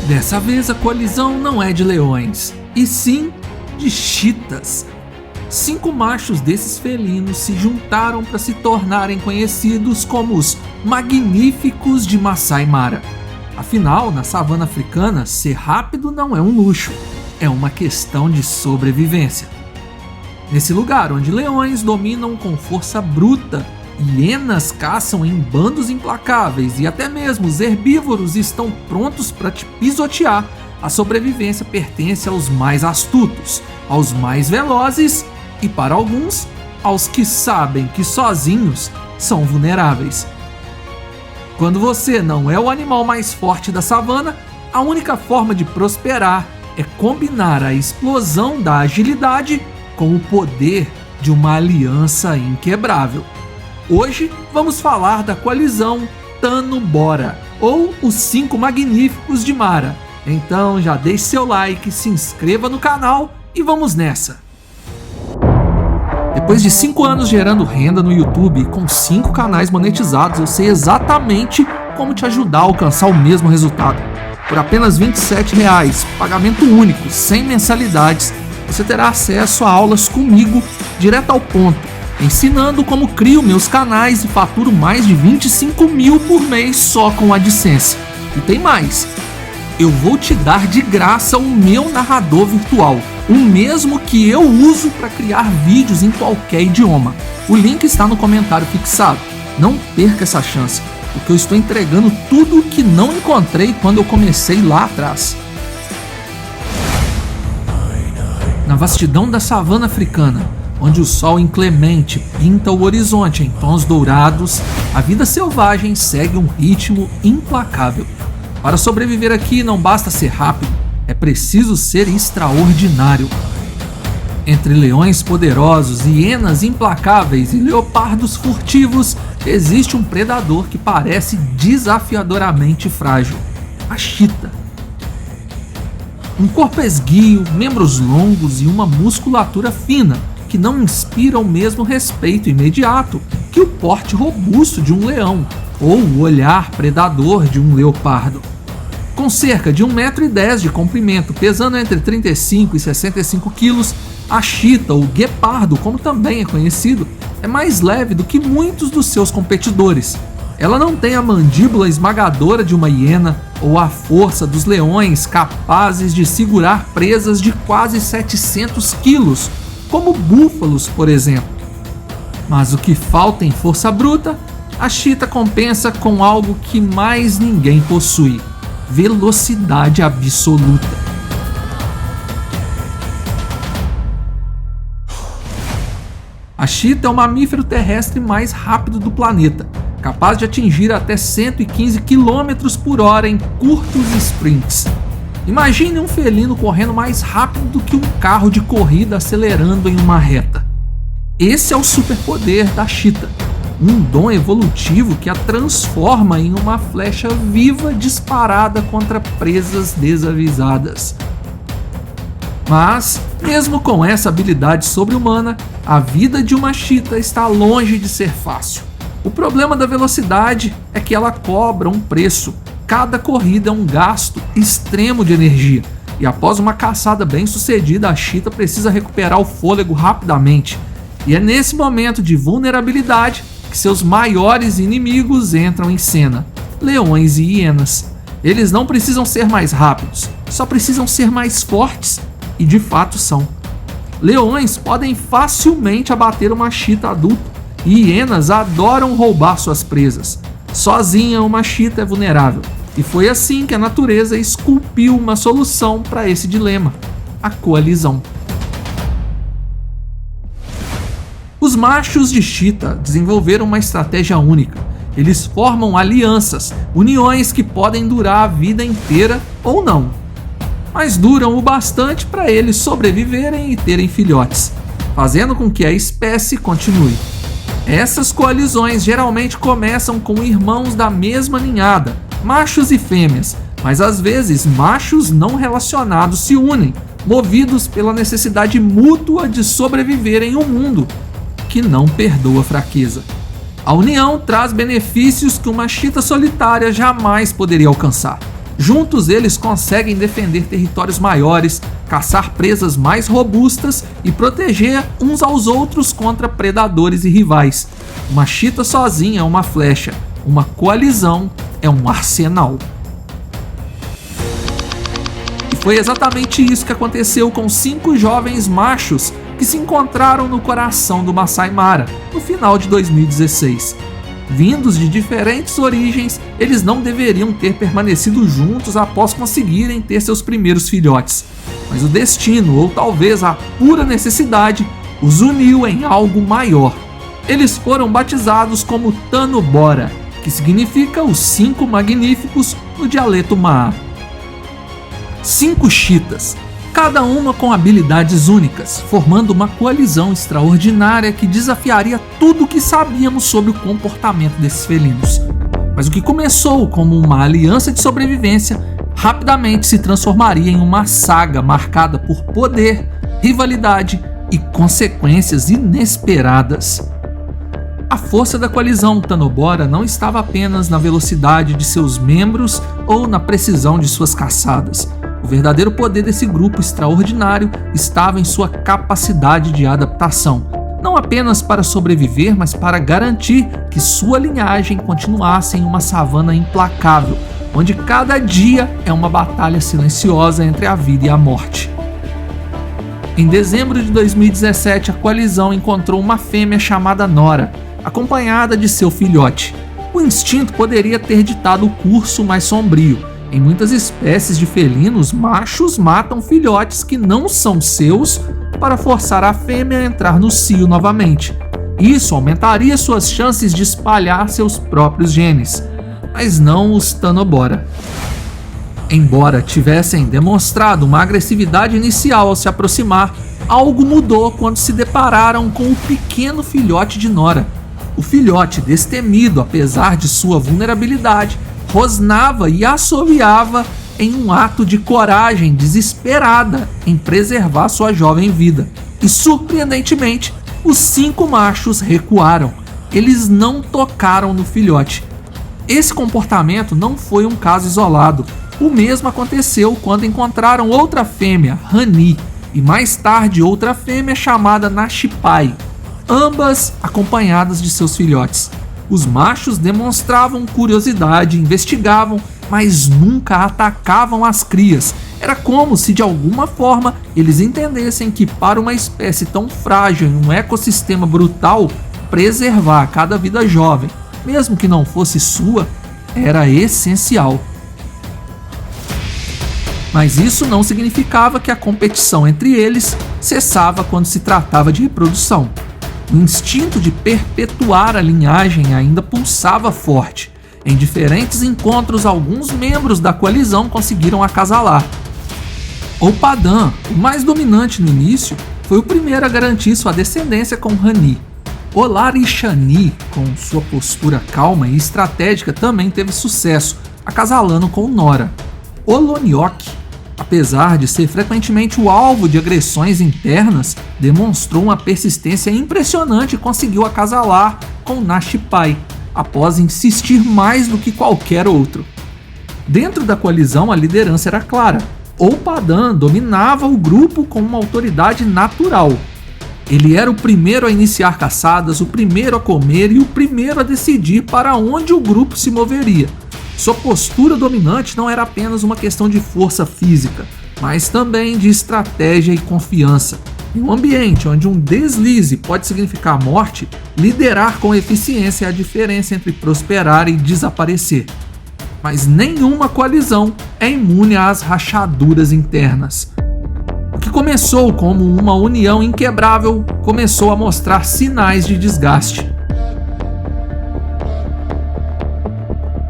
Dessa vez a coalizão não é de leões, e sim de chitas. 5 machos desses felinos se juntaram para se tornarem conhecidos como os Magníficos de Masai Mara. Afinal, na savana africana, ser rápido não é um luxo, é uma questão de sobrevivência. Nesse lugar onde leões dominam com força bruta, hienas caçam em bandos implacáveis e até mesmo os herbívoros estão prontos para te pisotear, a sobrevivência pertence aos mais astutos, aos mais velozes e, para alguns, aos que sabem que sozinhos são vulneráveis. Quando você não é o animal mais forte da savana, a única forma de prosperar é combinar a explosão da agilidade com o poder de uma aliança inquebrável. Hoje vamos falar da coalizão Tano-Bora, ou os 5 Magníficos de Mara. Então já deixe seu like, se inscreva no canal e vamos nessa! Depois de 5 anos gerando renda no YouTube com 5 canais monetizados, eu sei exatamente como te ajudar a alcançar o mesmo resultado. Por apenas R$ 27,00, pagamento único, sem mensalidades, você terá acesso a aulas comigo direto ao ponto, ensinando como crio meus canais e faturo mais de 25 mil por mês só com AdSense. E tem mais, eu vou te dar de graça o meu narrador virtual, o mesmo que eu uso para criar vídeos em qualquer idioma. O link está no comentário fixado. Não perca essa chance, porque eu estou entregando tudo o que não encontrei quando eu comecei lá atrás. Na vastidão da savana africana, onde o sol inclemente pinta o horizonte em tons dourados, a vida selvagem segue um ritmo implacável. Para sobreviver aqui não basta ser rápido, é preciso ser extraordinário. Entre leões poderosos, hienas implacáveis e leopardos furtivos, existe um predador que parece desafiadoramente frágil: a chita. Um corpo esguio, membros longos e uma musculatura fina, que não inspira o mesmo respeito imediato que o porte robusto de um leão ou o olhar predador de um leopardo. Com cerca de 1,10 m de comprimento, pesando entre 35 e 65 kg, a chita, ou guepardo, como também é conhecido, é mais leve do que muitos dos seus competidores. Ela não tem a mandíbula esmagadora de uma hiena ou a força dos leões capazes de segurar presas de quase 700 quilos, como búfalos, por exemplo. Mas o que falta em força bruta, a chita compensa com algo que mais ninguém possui: velocidade absoluta. A chita é o mamífero terrestre mais rápido do planeta, capaz de atingir até 115 km por hora em curtos sprints. Imagine um felino correndo mais rápido do que um carro de corrida acelerando em uma reta. Esse é o superpoder da chita, um dom evolutivo que a transforma em uma flecha viva disparada contra presas desavisadas. Mas, mesmo com essa habilidade sobre-humana, a vida de uma chita está longe de ser fácil. O problema da velocidade é que ela cobra um preço. Cada corrida é um gasto extremo de energia, e após uma caçada bem sucedida, a chita precisa recuperar o fôlego rapidamente. E é nesse momento de vulnerabilidade que seus maiores inimigos entram em cena: leões e hienas. Eles não precisam ser mais rápidos, só precisam ser mais fortes, e de fato são. Leões podem facilmente abater uma chita adulta, e hienas adoram roubar suas presas. Sozinha, uma chita é vulnerável, e foi assim que a natureza esculpiu uma solução para esse dilema: a coalizão. Os machos de chita desenvolveram uma estratégia única. Eles formam alianças, uniões que podem durar a vida inteira ou não, mas duram o bastante para eles sobreviverem e terem filhotes, fazendo com que a espécie continue. Essas coalizões geralmente começam com irmãos da mesma ninhada, machos e fêmeas, mas às vezes machos não relacionados se unem, movidos pela necessidade mútua de sobreviver em um mundo que não perdoa fraqueza. A união traz benefícios que uma chita solitária jamais poderia alcançar. Juntos eles conseguem defender territórios maiores, caçar presas mais robustas e proteger uns aos outros contra predadores e rivais. Uma chita sozinha é uma flecha, uma coalizão é um arsenal. E foi exatamente isso que aconteceu com 5 jovens machos que se encontraram no coração do Masai Mara no final de 2016. Vindos de diferentes origens, eles não deveriam ter permanecido juntos após conseguirem ter seus primeiros filhotes. Mas o destino, ou talvez a pura necessidade, os uniu em algo maior. Eles foram batizados como Tanobora, que significa os 5 magníficos no dialeto Maa. 5 chitas, cada uma com habilidades únicas, formando uma coalizão extraordinária que desafiaria tudo o que sabíamos sobre o comportamento desses felinos. Mas o que começou como uma aliança de sobrevivência, rapidamente se transformaria em uma saga marcada por poder, rivalidade e consequências inesperadas. A força da coalizão Tanobora não estava apenas na velocidade de seus membros ou na precisão de suas caçadas. O verdadeiro poder desse grupo extraordinário estava em sua capacidade de adaptação, não apenas para sobreviver, mas para garantir que sua linhagem continuasse em uma savana implacável, onde cada dia é uma batalha silenciosa entre a vida e a morte. Em dezembro de 2017, a coalizão encontrou uma fêmea chamada Nora, acompanhada de seu filhote. O instinto poderia ter ditado o curso mais sombrio. Em muitas espécies de felinos, machos matam filhotes que não são seus para forçar a fêmea a entrar no cio novamente. Isso aumentaria suas chances de espalhar seus próprios genes, mas não os Tanobora. Embora tivessem demonstrado uma agressividade inicial ao se aproximar, algo mudou quando se depararam com o pequeno filhote de Nora. O filhote, destemido apesar de sua vulnerabilidade, rosnava e assoviava em um ato de coragem desesperada em preservar sua jovem vida. E surpreendentemente, os 5 machos recuaram. Eles não tocaram no filhote. Esse comportamento não foi um caso isolado. O mesmo aconteceu quando encontraram outra fêmea, Rani, e mais tarde outra fêmea chamada Nashipai, ambas acompanhadas de seus filhotes. Os machos demonstravam curiosidade, investigavam, mas nunca atacavam as crias. Era como se de alguma forma eles entendessem que para uma espécie tão frágil em um ecossistema brutal, preservar cada vida jovem, mesmo que não fosse sua, era essencial. Mas isso não significava que a competição entre eles cessava quando se tratava de reprodução. O instinto de perpetuar a linhagem ainda pulsava forte. Em diferentes encontros, alguns membros da coalizão conseguiram acasalar. Opadan, o mais dominante no início, foi o primeiro a garantir sua descendência com Rani. Olarixani, com sua postura calma e estratégica, também teve sucesso, acasalando com Nora. Oloniok, apesar de ser frequentemente o alvo de agressões internas, demonstrou uma persistência impressionante e conseguiu acasalar com Nashipai, após insistir mais do que qualquer outro. Dentro da coalizão, a liderança era clara. Opadan dominava o grupo com uma autoridade natural. Ele era o primeiro a iniciar caçadas, o primeiro a comer e o primeiro a decidir para onde o grupo se moveria. Sua postura dominante não era apenas uma questão de força física, mas também de estratégia e confiança. Em um ambiente onde um deslize pode significar morte, liderar com eficiência é a diferença entre prosperar e desaparecer. Mas nenhuma coalizão é imune às rachaduras internas. O que começou como uma união inquebrável começou a mostrar sinais de desgaste.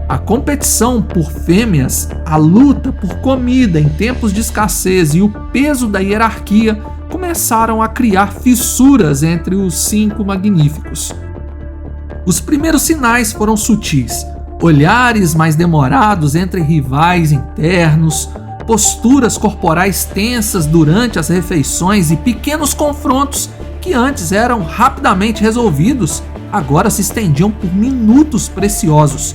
A competição por fêmeas, a luta por comida em tempos de escassez e o peso da hierarquia começaram a criar fissuras entre os 5 magníficos. Os primeiros sinais foram sutis: olhares mais demorados entre rivais internos, posturas corporais tensas durante as refeições e pequenos confrontos que antes eram rapidamente resolvidos, agora se estendiam por minutos preciosos.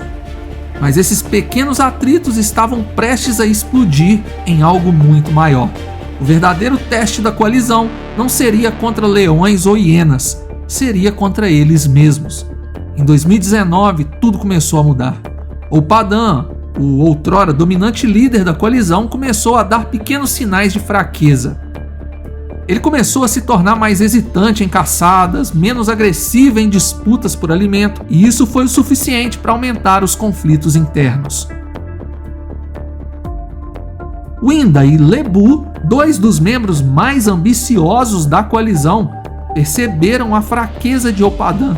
Mas esses pequenos atritos estavam prestes a explodir em algo muito maior. O verdadeiro teste da coalizão não seria contra leões ou hienas, seria contra eles mesmos. Em 2019, tudo começou a mudar. Opadan, o outrora dominante líder da coalizão, começou a dar pequenos sinais de fraqueza. Ele começou a se tornar mais hesitante em caçadas, menos agressivo em disputas por alimento, e isso foi o suficiente para aumentar os conflitos internos. Winda e Lebu, dois dos membros mais ambiciosos da coalizão, perceberam a fraqueza de Opadan.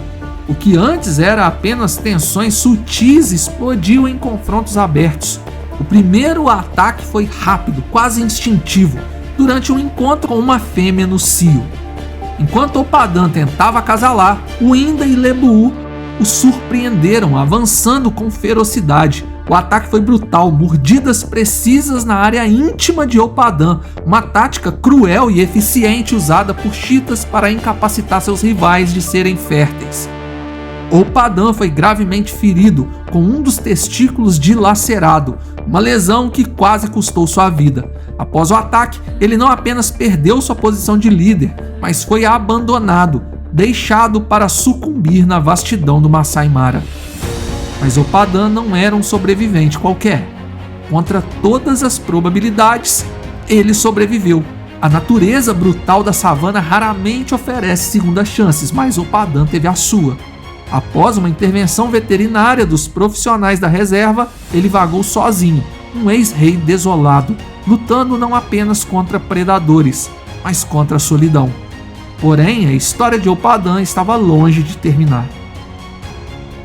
O que antes era apenas tensões sutis explodiu em confrontos abertos. O primeiro ataque foi rápido, quase instintivo, durante um encontro com uma fêmea no cio. Enquanto Opadan tentava acasalar, Winda e Lebu o surpreenderam, avançando com ferocidade. O ataque foi brutal, mordidas precisas na área íntima de Opadan, uma tática cruel e eficiente usada por cheetahs para incapacitar seus rivais de serem férteis. Opadan foi gravemente ferido, com um dos testículos dilacerado, uma lesão que quase custou sua vida. Após o ataque, ele não apenas perdeu sua posição de líder, mas foi abandonado, deixado para sucumbir na vastidão do Masai Mara. Mas Opadan não era um sobrevivente qualquer. Contra todas as probabilidades, ele sobreviveu. A natureza brutal da savana raramente oferece segundas chances, mas Opadan teve a sua. Após uma intervenção veterinária dos profissionais da reserva, ele vagou sozinho, um ex-rei desolado, lutando não apenas contra predadores, mas contra a solidão. Porém, a história de Opadan estava longe de terminar.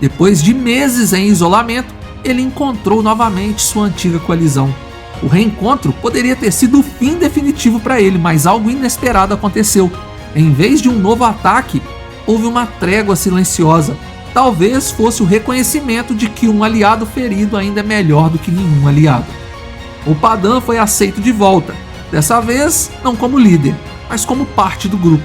Depois de meses em isolamento, ele encontrou novamente sua antiga coalizão. O reencontro poderia ter sido o fim definitivo para ele, mas algo inesperado aconteceu. Em vez de um novo ataque, houve uma trégua silenciosa. Talvez fosse o reconhecimento de que um aliado ferido ainda é melhor do que nenhum aliado. Opadan foi aceito de volta, dessa vez não como líder, mas como parte do grupo.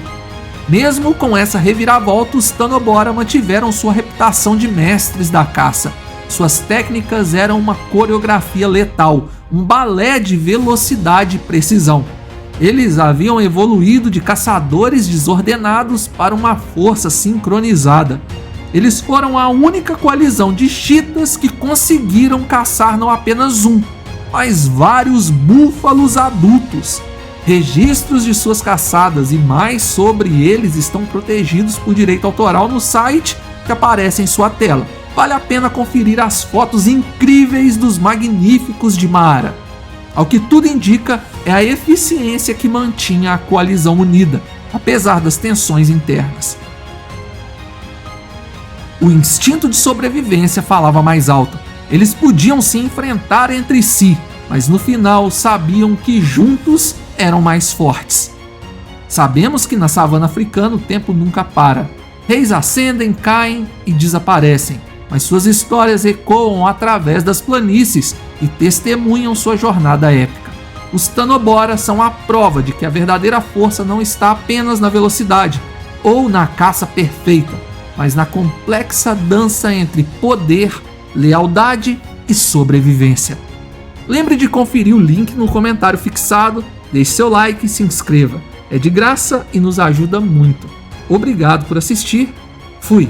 Mesmo com essa reviravolta, os Tanobora mantiveram sua reputação de mestres da caça. Suas técnicas eram uma coreografia letal, um balé de velocidade e precisão. Eles haviam evoluído de caçadores desordenados para uma força sincronizada. Eles foram a única coalizão de cheetahs que conseguiram caçar não apenas um, mas vários búfalos adultos. Registros de suas caçadas e mais sobre eles estão protegidos por direito autoral no site que aparece em sua tela. Vale a pena conferir as fotos incríveis dos magníficos de Mara. Ao que tudo indica, é a eficiência que mantinha a coalizão unida, apesar das tensões internas. O instinto de sobrevivência falava mais alto. Eles podiam se enfrentar entre si, mas no final sabiam que juntos eram mais fortes. Sabemos que na savana africana o tempo nunca para. Reis ascendem, caem e desaparecem, mas suas histórias ecoam através das planícies e testemunham sua jornada épica. Os Tanobora são a prova de que a verdadeira força não está apenas na velocidade ou na caça perfeita, mas na complexa dança entre poder, lealdade e sobrevivência. Lembre de conferir o link no comentário fixado, deixe seu like e se inscreva. É de graça e nos ajuda muito. Obrigado por assistir. Fui!